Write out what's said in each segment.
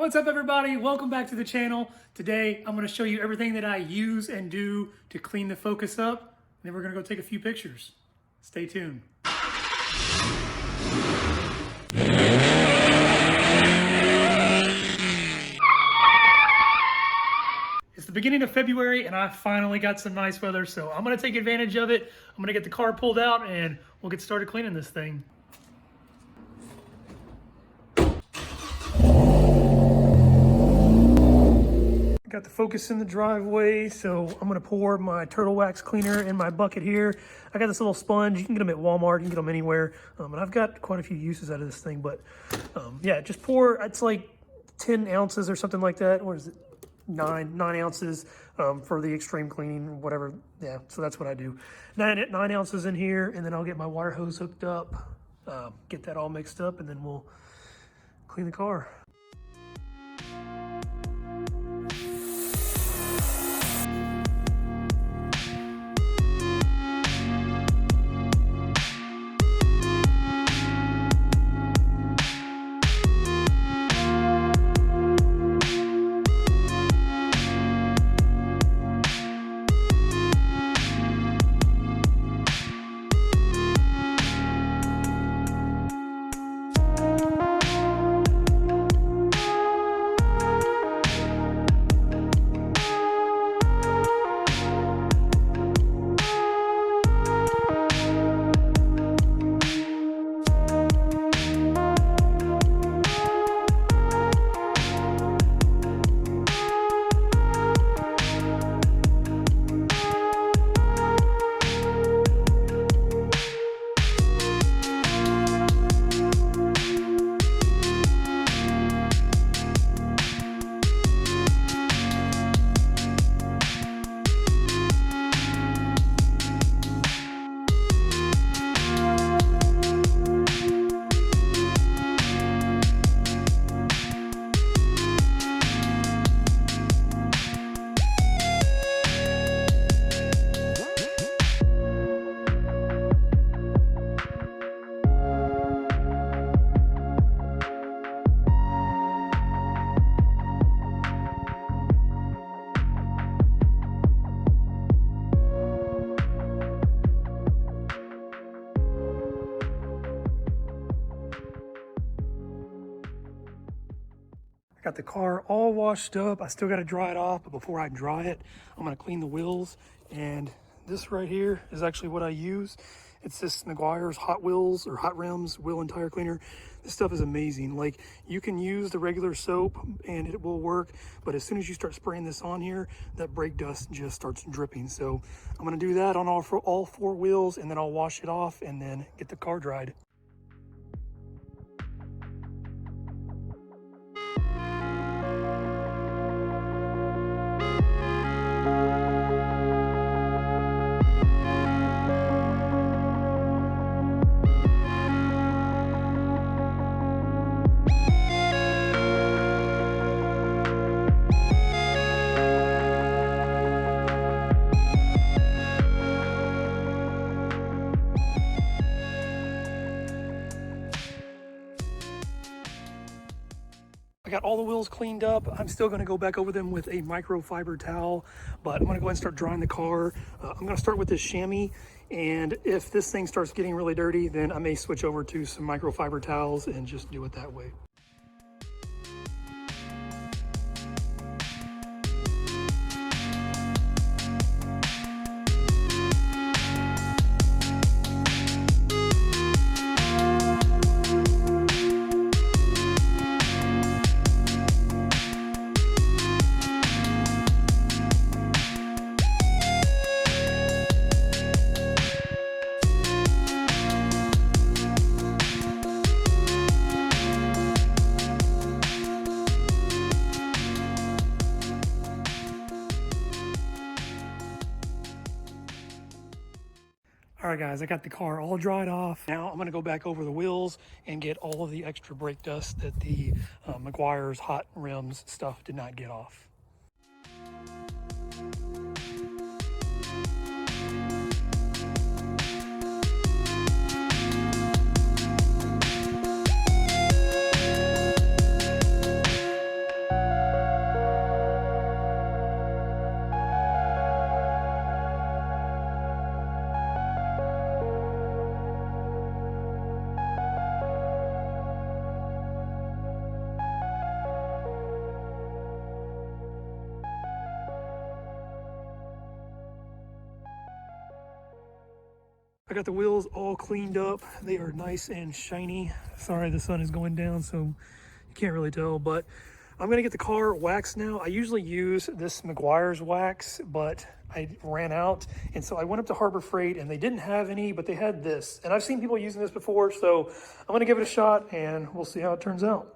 What's up everybody? Welcome back to the channel. Today I'm going to show you everything that I use and do to clean the Focus up. And then we're going to go take a few pictures. Stay tuned. It's the beginning of February and I finally got some nice weather, so I'm going to take advantage of it. I'm going to get the car pulled out and we'll get started cleaning this thing. Got the Focus in the driveway, so I'm gonna pour my Turtle Wax cleaner in my bucket here. I got this little sponge. You can get them at Walmart, you can get them anywhere. And I've got quite a few uses out of this thing, but yeah, just pour, it's like 10 ounces or something like that. What is it? Nine ounces for the extreme cleaning, whatever. Yeah, so that's what I do. Nine ounces in here, and then I'll get my water hose hooked up, get that all mixed up, and then we'll clean the car. I got the car all washed up. I still got to dry it off, but before I dry it, I'm going to clean the wheels. And this right here is actually what I use. It's this Meguiar's Hot Wheels or Hot Rims wheel and tire cleaner. This stuff is amazing. Like, you can use the regular soap and it will work, but as soon as you start spraying this on here, that brake dust just starts dripping. So I'm going to do that on all four wheels, and then I'll wash it off and then get the car dried. I got all the wheels cleaned up. I'm still going to go back over them with a microfiber towel, but I'm going to go ahead and start drying the car. I'm going to start with this chamois, and if this thing starts getting really dirty, then I may switch over to some microfiber towels and just do it that way. All right, guys, I got the car all dried off. Now I'm gonna go back over the wheels and get all of the extra brake dust that the Meguiar's Hot Rims stuff did not get off. I got the wheels all cleaned up. They are nice and shiny. Sorry, the sun is going down, so you can't really tell, but I'm gonna get the car waxed now. I usually use this Meguiar's wax, but I ran out. And so I went up to Harbor Freight and they didn't have any, but they had this. And I've seen people using this before, so I'm gonna give it a shot and we'll see how it turns out.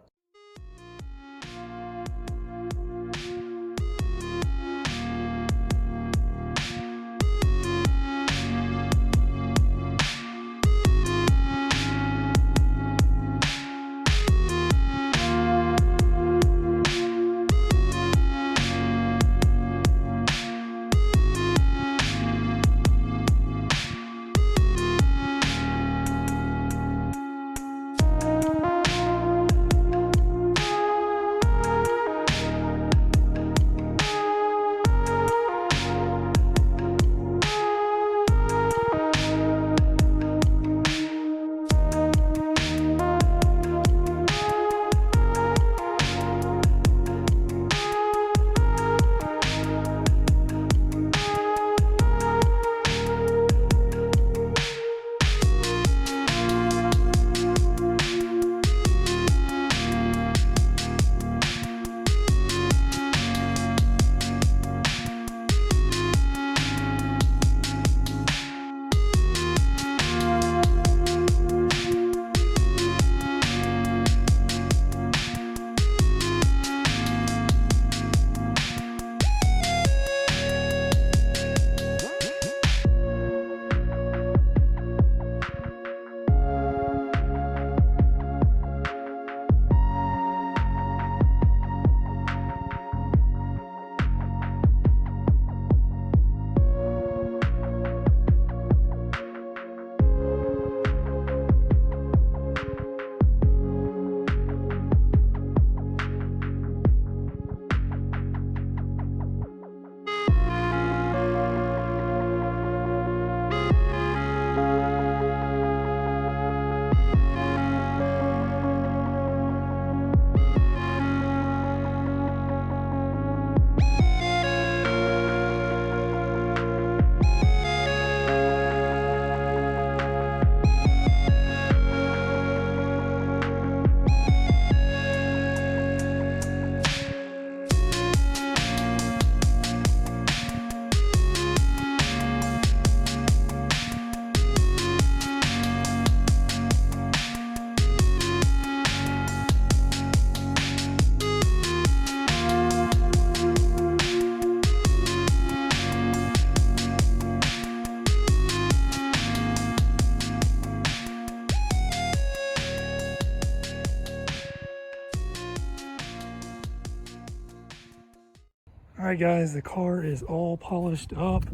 All right, guys, the car is all polished up.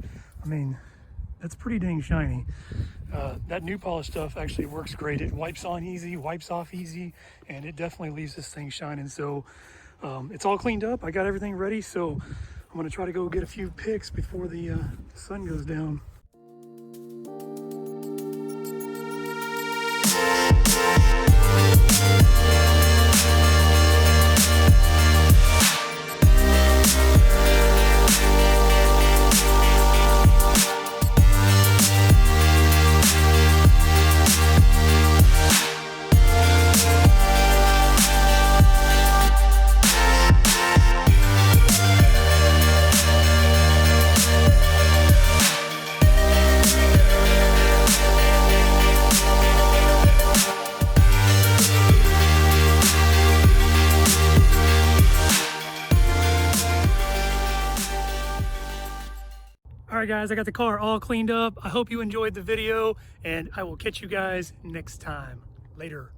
I mean, that's pretty dang shiny. That new polish stuff actually works great. It wipes on easy, wipes off easy, and it definitely leaves this thing shining. So it's all cleaned up. I got everything ready. So I'm gonna try to go get a few pics before the sun goes down. All right, guys, I got the car all cleaned up. I hope you enjoyed the video, and I will catch you guys next time. Later.